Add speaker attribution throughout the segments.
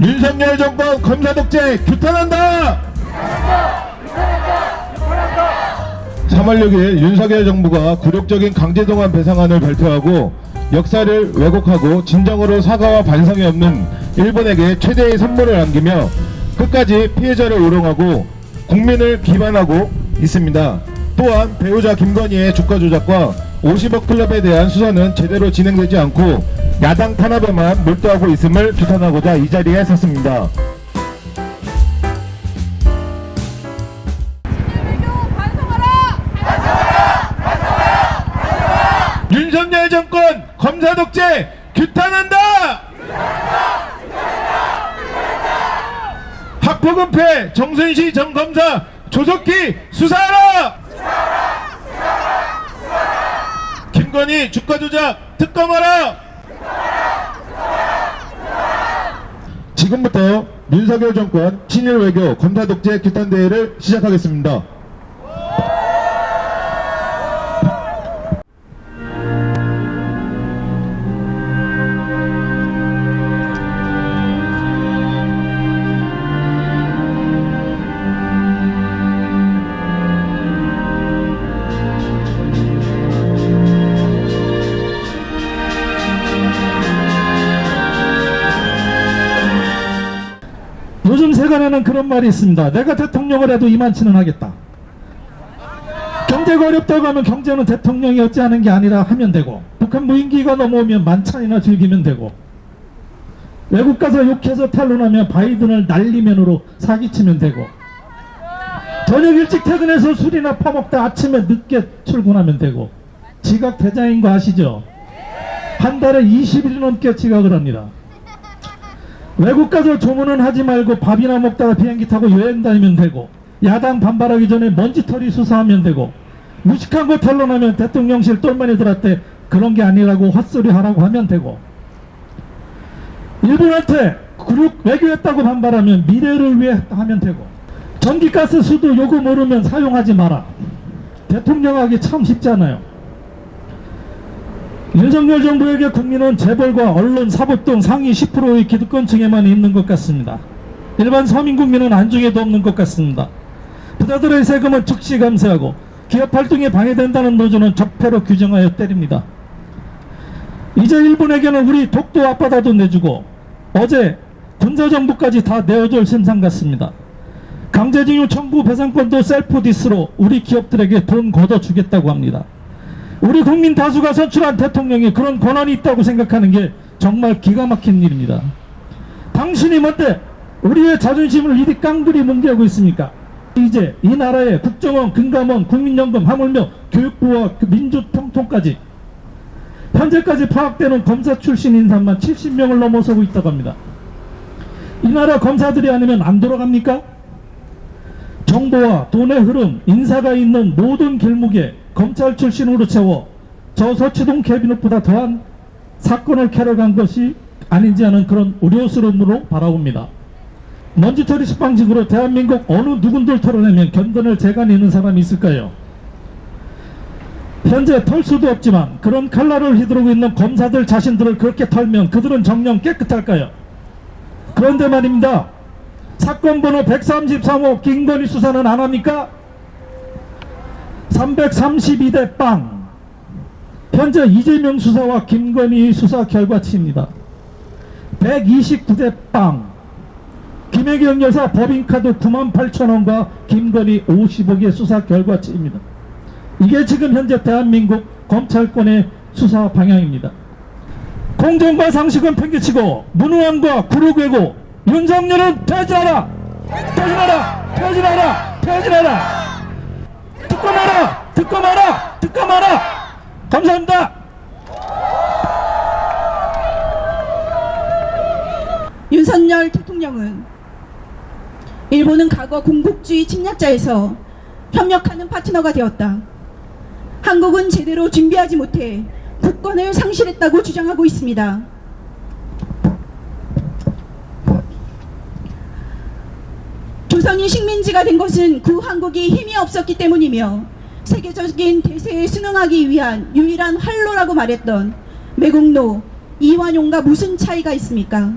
Speaker 1: 윤석열 정권 검사 독재 규탄한다! 3월 6일 윤석열 정부가 굴욕적인 강제동원 배상안을 발표하고 역사를 왜곡하고 진정으로 사과와 반성이 없는 일본에게 최대의 선물을 안기며 끝까지 피해자를 우롱하고 국민을 비판하고 있습니다. 또한 배우자 김건희의 주가 조작과 50억 클럽에 대한 수사는 제대로 진행되지 않고 야당 탄압에만 몰두하고 있음을 규탄하고자 이 자리에 섰습니다. 윤석열 정권 검사 독재 규탄한다! 학폭은폐 정순시 전 검사 조속히 수사하라! 김건희 주가 조작 특검하라! 지금부터 윤석열 정권 친일 외교 검사 독재 규탄 대회를 시작하겠습니다.
Speaker 2: 요즘 세간에는 그런 말이 있습니다. 내가 대통령을 해도 이만치는 하겠다. 경제가 어렵다고 하면 경제는 대통령이 어찌하는 게 아니라 하면 되고, 북한 무인기가 넘어오면 만찬이나 즐기면 되고, 외국 가서 욕해서 탄론하면 바이든을 날리면으로 사기치면 되고, 저녁 일찍 퇴근해서 술이나 퍼먹다 아침에 늦게 출근하면 되고, 지각 대장인 거 아시죠? 한 달에 20일 넘게 지각을 합니다. 외국 가서 조문은 하지 말고 밥이나 먹다가 비행기 타고 여행 다니면 되고, 야당 반발하기 전에 먼지털이 수사하면 되고, 무식한 거 탄론하면 대통령실 똘마니들한테 그런 게 아니라고 헛소리 하라고 하면 되고, 일본한테 굴욕 외교했다고 반발하면 미래를 위해 하면 되고, 전기가스 수도 요금 오르면 사용하지 마라. 대통령 하기 참 쉽잖아요. 윤석열 정부에게 국민은 재벌과 언론, 사법 등 상위 10%의 기득권층에만 있는 것 같습니다. 일반 서민 국민은 안중에도 없는 것 같습니다. 부자들의 세금은 즉시 감세하고 기업 활동에 방해된다는 노조는 적폐로 규정하여 때립니다. 이제 일본에게는 우리 독도 앞바다도 내주고 어제 군사정부까지 다 내어줄 셈상 같습니다. 강제징용 청구 배상권도 셀프 디스로 우리 기업들에게 돈 걷어주겠다고 합니다. 우리 국민 다수가 선출한 대통령이 그런 권한이 있다고 생각하는 게 정말 기가 막힌 일입니다. 당신이 뭔데 우리의 자존심을 이리 깡그리 뭉개고 있습니까? 이제 이 나라의 국정원, 금감원, 국민연금, 하물며 교육부와 민주통통까지 현재까지 파악되는 검사 출신 인사만 70명을 넘어서고 있다고 합니다. 이 나라 검사들이 아니면 안 돌아갑니까? 정보와 돈의 흐름, 인사가 있는 모든 길목에 검찰 출신으로 채워 저 서초동 캐비닛보다 더한 사건을 캐러간 것이 아닌지 하는 그런 우려스러움으로 바라봅니다. 먼지털이식 방식으로 대한민국 어느 누군들 털어내면 견뎌낼 재간이 있는 사람이 있을까요? 현재 털 수도 없지만 그런 칼날을 휘두르고 있는 검사들 자신들을 그렇게 털면 그들은 정녕 깨끗할까요? 그런데 말입니다. 사건 번호 133호 김건희 수사는 안 합니까? 332대 빵. 현재 이재명 수사와 김건희 수사 결과치입니다. 129대 빵. 김혜경 여사 법인카드 98,000원과 김건희 50억의 수사 결과치입니다. 이게 지금 현재 대한민국 검찰권의 수사 방향입니다. 공정과 상식은 팽개치고 무능함과 굴욕 외고 윤석열은 퇴진하라! 퇴진하라! 퇴진하라! 퇴진하라! 특검하라! 특검하라! 특검하라! 감사합니다.
Speaker 3: 윤석열 대통령은 일본은 과거 군국주의 침략자에서 협력하는 파트너가 되었다. 한국은 제대로 준비하지 못해 국권을 상실했다고 주장하고 있습니다. 조선이 식민지가 된 것은 구한국이 힘이 없었기 때문이며 세계적인 대세에 순응하기 위한 유일한 활로라고 말했던 매국노 이완용과 무슨 차이가 있습니까?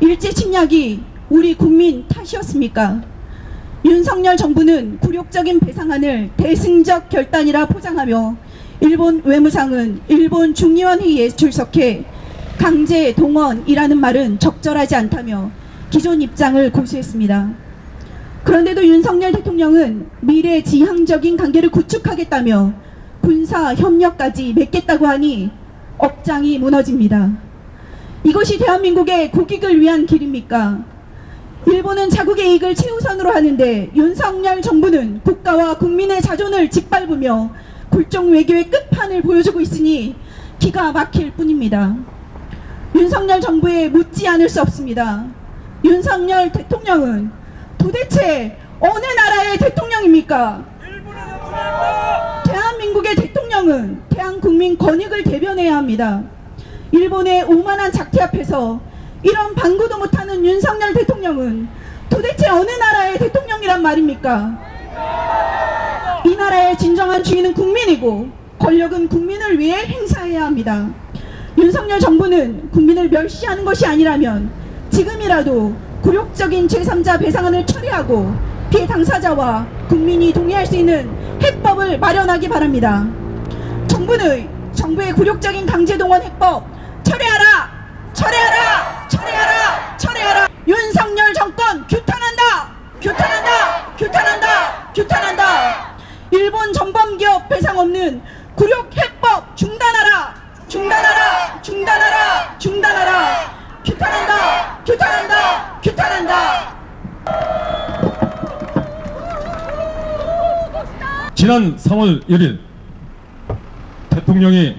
Speaker 3: 일제 침략이 우리 국민 탓이었습니까? 윤석열 정부는 굴욕적인 배상안을 대승적 결단이라 포장하며 일본 외무상은 일본 중의원 회의에 출석해 강제 동원이라는 말은 적절하지 않다며 기존 입장을 고수했습니다. 그런데도 윤석열 대통령은 미래지향적인 관계를 구축하겠다며 군사 협력까지 맺겠다고 하니 억장이 무너집니다. 이것이 대한민국의 국익을 위한 길입니까? 일본은 자국의 이익을 최우선으로 하는데 윤석열 정부는 국가와 국민의 자존을 짓밟으며 굴종 외교의 끝판을 보여주고 있으니 기가 막힐 뿐입니다. 윤석열 정부에 묻지 않을 수 없습니다. 윤석열 대통령은 도대체 어느 나라의 대통령입니까? 대한민국의 대통령은 대한국민 권익을 대변해야 합니다. 일본의 오만한 작태 앞에서 이런 방구도 못하는 윤석열 대통령은 도대체 어느 나라의 대통령이란 말입니까? 이 나라의 진정한 주인은 국민이고 권력은 국민을 위해 행사해야 합니다. 윤석열 정부는 국민을 멸시하는 것이 아니라면 지금이라도 굴욕적인 제3자 배상안을 처리하고 피해 당사자와 국민이 동의할 수 있는 해법을 마련하기 바랍니다. 정부의 굴욕적인 강제동원 해법 철회하라! 철회하라! 철회하라! 철회하라! 윤석열 정권 규탄한다! 규탄한다! 규탄한다! 규탄한다! 일본 전범기업 배상 없는 굴욕 해법 중단하라! 중단하라! 중단하라! 중단하라! 규탄한다! 규탄한다! 규탄한다!
Speaker 4: 지난 3월 1일 대통령이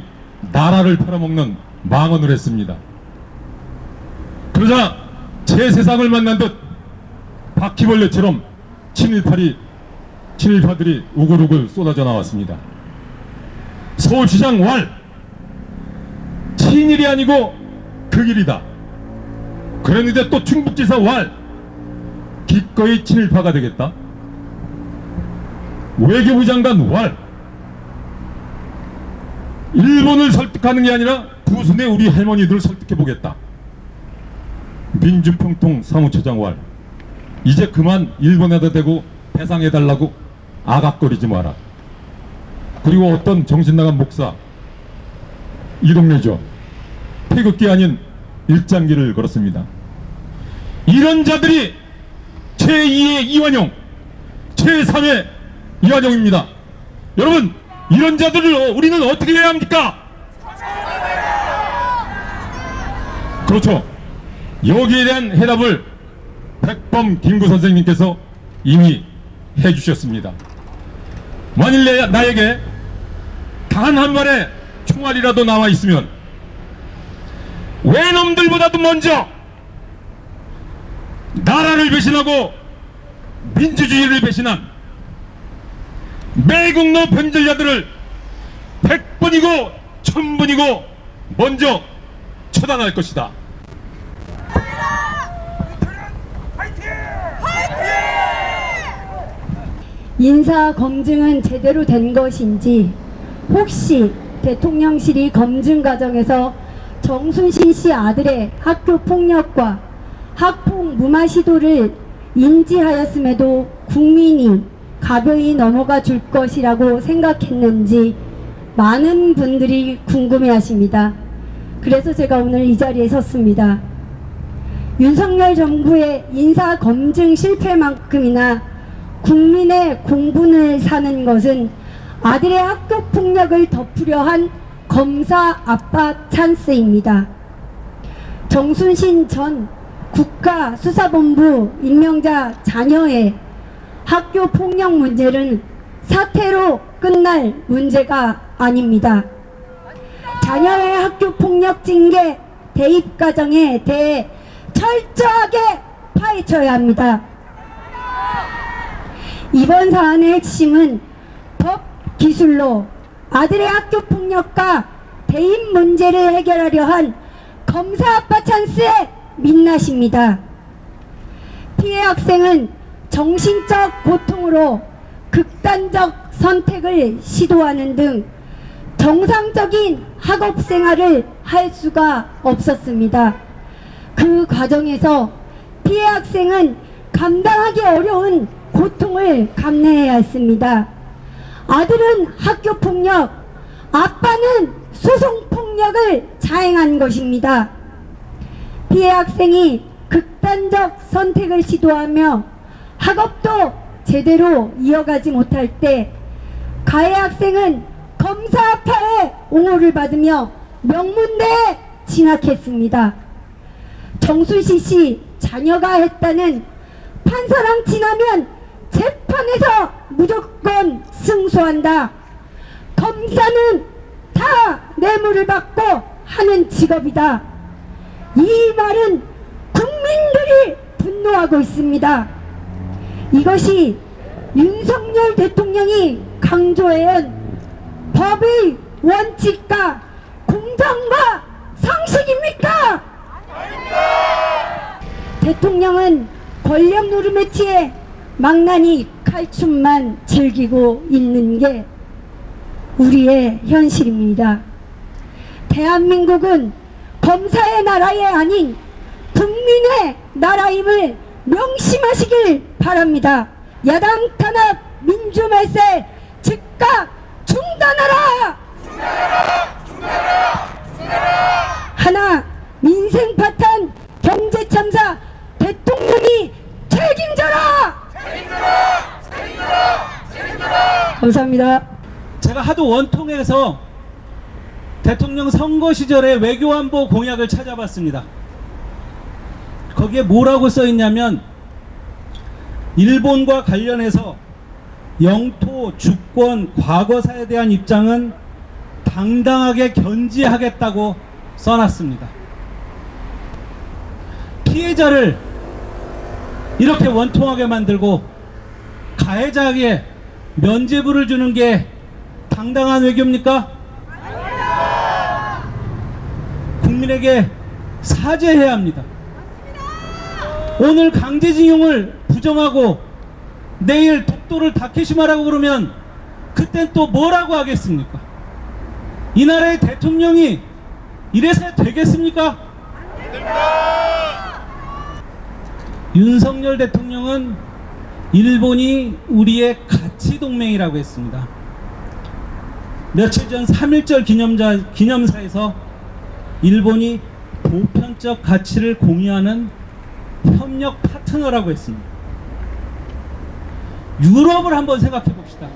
Speaker 4: 나라를 팔아먹는 망언을 했습니다. 그러자 제 세상을 만난 듯 바퀴벌레처럼 친일파들이 우글우글 쏟아져 나왔습니다. 서울시장 왈 친일이 아니고 극일이다. 그랬는데 또 충북지사 왈 기꺼이 친일파가 되겠다. 외교부 장관 왈 일본을 설득하는 게 아니라 부순의 우리 할머니들을 설득해보겠다. 민주평통 사무처장 왈 이제 그만 일본에다 대고 배상해달라고 아각거리지 마라. 그리고 어떤 정신나간 목사 이동래죠. 태극기 아닌 일장기를 걸었습니다. 이런 자들이 제2의 이완용, 제3의 이완용입니다. 여러분, 이런 자들을 우리는 어떻게 해야 합니까? 그렇죠. 여기에 대한 해답을 백범 김구 선생님께서 이미 해주셨습니다. 만일 나에게 단 한 발의 총알이라도 나와 있으면 외놈들보다도 먼저 나라를 배신하고 민주주의를 배신한 매국노 변절자들을 100번이고 1000번이고 먼저 처단할 것이다.
Speaker 5: 인사 검증은 제대로 된 것인지, 혹시 대통령실이 검증 과정에서 정순신 씨 아들의 학교 폭력과 학폭 무마 시도를 인지하였음에도 국민이 가벼이 넘어가 줄 것이라고 생각했는지 많은 분들이 궁금해하십니다. 그래서 제가 오늘 이 자리에 섰습니다. 윤석열 정부의 인사 검증 실패만큼이나 국민의 공분을 사는 것은 아들의 학교 폭력을 덮으려 한 검사 압박 찬스입니다. 정순신 전 국가수사본부 임명자 자녀의 학교 폭력 문제는 사태로 끝날 문제가 아닙니다. 자녀의 학교 폭력 징계 대입 과정에 대해 철저하게 파헤쳐야 합니다. 이번 사안의 핵심은 법 기술로 아들의 학교 폭력과 대입 문제를 해결하려 한 검사 압박 찬스의 민낯입니다. 피해 학생은 정신적 고통으로 극단적 선택을 시도하는 등 정상적인 학업 생활을 할 수가 없었습니다. 그 과정에서 피해 학생은 감당하기 어려운 고통을 감내해야 했습니다. 아들은 학교폭력, 아빠는 소송폭력을 자행한 것입니다. 피해 학생이 극단적 선택을 시도하며 학업도 제대로 이어가지 못할 때 가해 학생은 검사 아파의 옹호를 받으며 명문대에 진학했습니다. 정순신 씨 자녀가 했다는 판사랑 지나면 재판에서 무조건 승소한다. 검사는 다 뇌물을 받고 하는 직업이다. 이 말은 국민들이 분노하고 있습니다. 이것이 윤석열 대통령이 강조해온 법의 원칙과 공정과 상식입니까? 대통령은 권력 노름에 취해 망나니 칼춤만 즐기고 있는 게 우리의 현실입니다. 대한민국은 검사의 나라에 아닌 국민의 나라임을 명심하시길 바랍니다. 야당 탄압, 민주 말살 즉각 중단하라! 하나, 민생 파탄, 경제 참사, 대통령이 책임져라! 감사합니다.
Speaker 6: 제가 하도 원통해서 대통령 선거 시절에 외교안보 공약을 찾아봤습니다. 거기에 뭐라고 써있냐면 일본과 관련해서 영토, 주권, 과거사에 대한 입장은 당당하게 견지하겠다고 써놨습니다. 피해자를 이렇게 원통하게 만들고 가해자에게 면죄부를 주는 게 당당한 외교입니까? 국민에게 사죄해야 합니다. 오늘 강제징용을 부정하고 내일 독도를 다케시마라고 그러면 그땐 또 뭐라고 하겠습니까? 이 나라의 대통령이 이래서 되겠습니까? 윤석열 대통령은 일본이 우리의 가치 동맹이라고 했습니다. 며칠 전 3.1절 기념사에서 일본이 보편적 가치를 공유하는 협력 파트너라고 했습니다. 유럽을 한번 생각해 봅시다.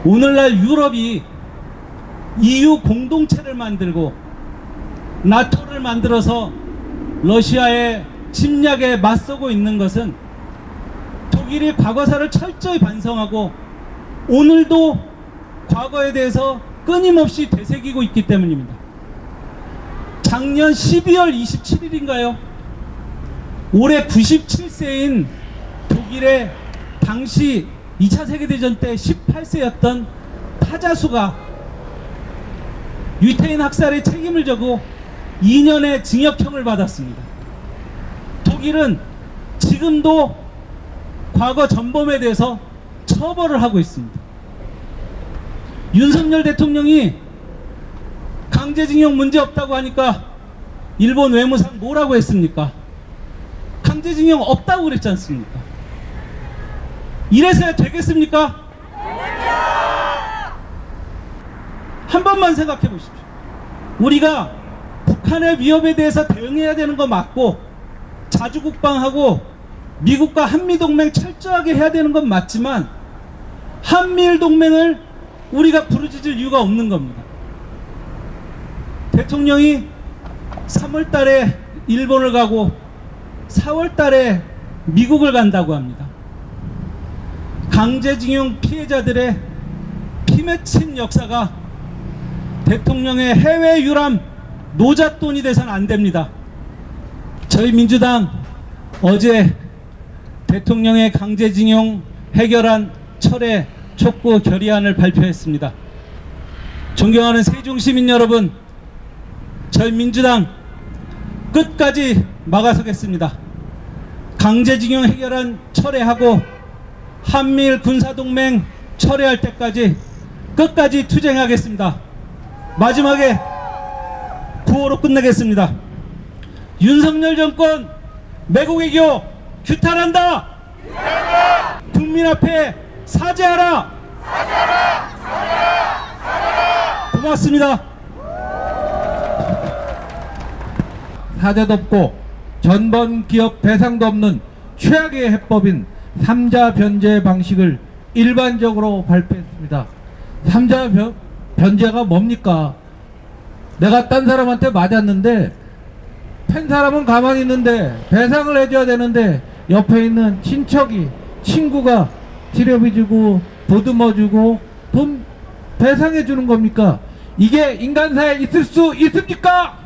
Speaker 6: 오늘날 유럽이 EU 공동체를 만들고 나토를 만들어서 러시아의 침략에 맞서고 있는 것은 독일이 과거사를 철저히 반성하고 오늘도 과거에 대해서 끊임없이 되새기고 있기 때문입니다. 작년 12월 27일인가요? 올해 97세인 독일의 당시 2차 세계대전 때 18세였던 타자수가 유태인 학살의 책임을 져고 2년의 징역형을 받았습니다. 독일은 지금도 과거 전범에 대해서 처벌을 하고 있습니다. 윤석열 대통령이 강제징용 문제 없다고 하니까 일본 외무상 뭐라고 했습니까? 강제징용 없다고 그랬지 않습니까? 이래서야 되겠습니까? 한 번만 생각해 보십시오. 우리가 북한의 위협에 대해서 대응해야 되는 거 맞고 자주국방하고 미국과 한미동맹 철저하게 해야 되는 건 맞지만 한미일 동맹을 우리가 부르짖을 이유가 없는 겁니다. 대통령이 3월 달에 일본을 가고 4월 달에 미국을 간다고 합니다. 강제징용 피해자들의 피 맺힌 역사가 대통령의 해외 유람 노잣돈이 돼서는 안 됩니다. 저희 민주당 어제 대통령의 강제징용 해결안 철회 촉구 결의안을 발표했습니다. 존경하는 세종시민 여러분, 저희 민주당 끝까지 막아서겠습니다. 강제징용 해결안 철회하고 한미일 군사동맹 철회할 때까지 끝까지 투쟁하겠습니다. 마지막에 구호로 끝내겠습니다. 윤석열 정권 매국외교 규탄한다. 국민 앞에 사죄하라. 고맙습니다.
Speaker 7: 사죄도 없고 전범 기업 배상도 없는 최악의 해법인 3자 변제 방식을 일반적으로 발표했습니다. 3자 변제가 뭡니까? 내가 딴 사람한테 맞았는데 팬 사람은 가만히 있는데 배상을 해줘야 되는데 옆에 있는 친척이 친구가 치료비 주고 보듬어 주고 돈 배상해 주는 겁니까? 이게 인간사에 있을 수 있습니까?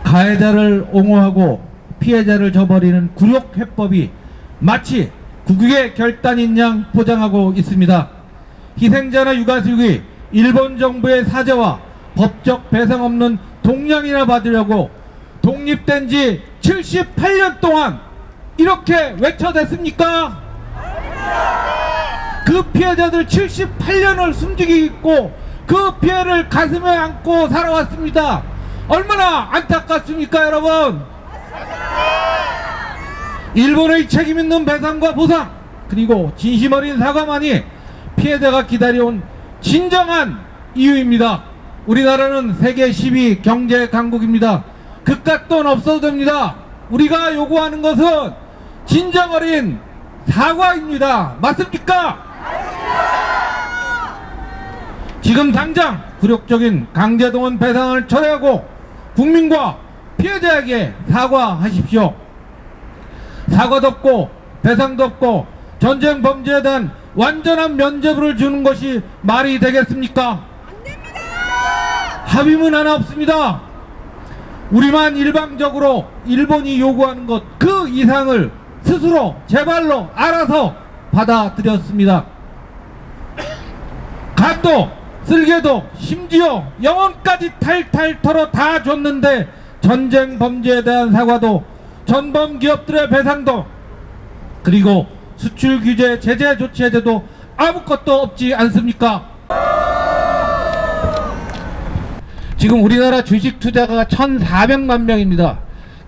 Speaker 7: 가해자를 옹호하고 피해자를 저버리는 굴욕 해법이 마치 국익의 결단인 양 포장하고 있습니다. 희생자나 유가족이 일본 정부의 사죄와 법적 배상 없는 동량이나 받으려고 독립된 지 78년 동안 이렇게 외쳐댔습니까? 그 피해자들 78년을 숨지고 그 피해를 가슴에 안고 살아왔습니다. 얼마나 안타깝습니까, 여러분? 일본의 책임있는 배상과 보상 그리고 진심 어린 사과만이 피해자가 기다려온 진정한 이유입니다. 우리나라는 세계 10위 경제 강국입니다. 그깟 돈 없어도 됩니다. 우리가 요구하는 것은 진정 어린 사과입니다. 맞습니까? 지금 당장 굴욕적인 강제동원 배상을 철회하고 국민과 피해자에게 사과하십시오. 사과도 없고 배상도 없고 전쟁 범죄에 대한 완전한 면죄부를 주는 것이 말이 되겠습니까? 안됩니다. 합의문 하나 없습니다. 우리만 일방적으로 일본이 요구하는 것 그 이상을 스스로 제 발로 알아서 받아들였습니다. 갓도 쓸개도 심지어 영혼까지 탈탈 털어 다 줬는데 전쟁 범죄에 대한 사과도 전범 기업들의 배상도 그리고 수출 규제 제재 조치에도 아무것도 없지 않습니까? 지금 우리나라 주식 투자가 1,400만 명입니다.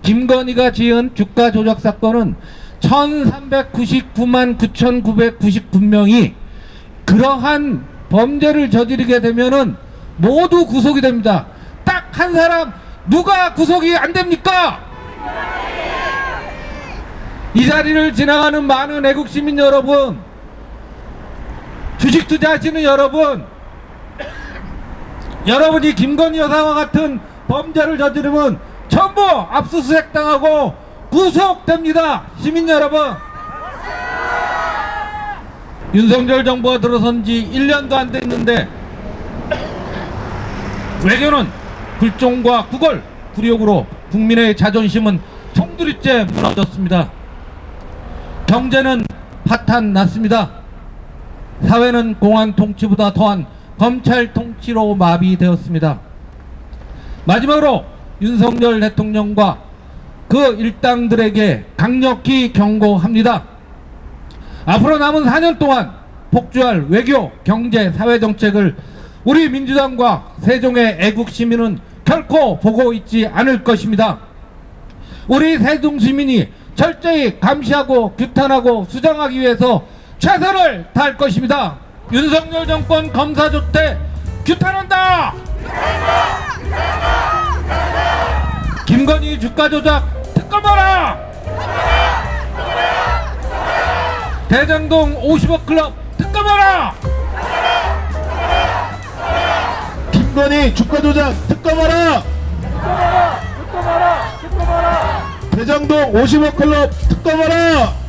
Speaker 7: 김건희가 지은 주가 조작 사건은 1,399만 9,999명이 그러한 범죄를 저지르게 되면은 모두 구속이 됩니다. 딱 한 사람 누가 구속이 안 됩니까? 이 자리를 지나가는 많은 애국 시민 여러분, 주식 투자하시는 여러분, 여러분이 김건희 여사와 같은 범죄를 저지르면 전부 압수수색 당하고 구속됩니다. 시민 여러분, 윤석열 정부가 들어선 지 1년도 안 됐는데 외교는 불종과 구걸, 굴욕으로 국민의 자존심은 송두리째 무너졌습니다. 경제는 파탄 났습니다. 사회는 공안 통치보다 더한 검찰 통치로 마비되었습니다. 마지막으로 윤석열 대통령과 그 일당들에게 강력히 경고합니다. 앞으로 남은 4년 동안 폭주할 외교, 경제, 사회정책을 우리 민주당과 세종의 애국시민은 결코 보고 있지 않을 것입니다. 우리 세종시민이 철저히 감시하고 규탄하고 수정하기 위해서 최선을 다할 것입니다. 윤석열 정권 검사 조퇴 규탄한다! 김건희 주가 조작 특검하라! 대장동 50억 클럽 특검하라!
Speaker 1: 김건희 주가 조작 특검하라! 대장동 50억 클럽 특검하라!